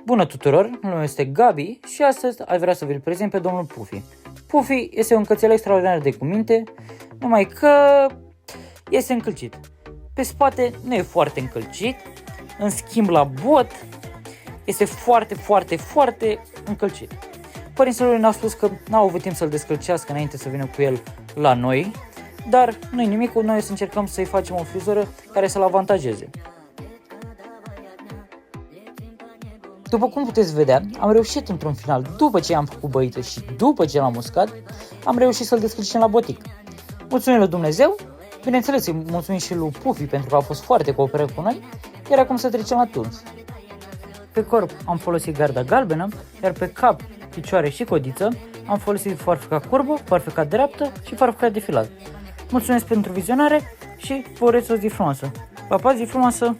Bună tuturor, numele meu este Gabi și astăzi aș vrea să vi-l prezint pe domnul Puffy. Puffy este un cățel extraordinar de cuminte, numai că este încălcit. Pe spate nu e foarte încălcit, în schimb la bot este foarte încălcit. Părinții lui ne-au spus că n-au avut timp să-l descălcească înainte să vină cu el la noi, dar nu-i nimic, noi să încercăm să-i facem o frizură care să-l avantajeze. După cum puteți vedea, am reușit într-un final, după ce am făcut băiță și după ce l-am uscat, am reușit să-l descălcim la botic. Mulțumim lui Dumnezeu, bineînțeles îi mulțumim și lui Puffy pentru că a fost foarte cooperat cu noi, iar acum să trecem la tuns. Pe corp am folosit garda galbenă, iar pe cap, picioare și codiță am folosit farfuca curbă, farfuca dreaptă și farfuca defilat. Mulțumesc pentru vizionare și vă urez o zi frumoasă. Pa, zi frumoasă!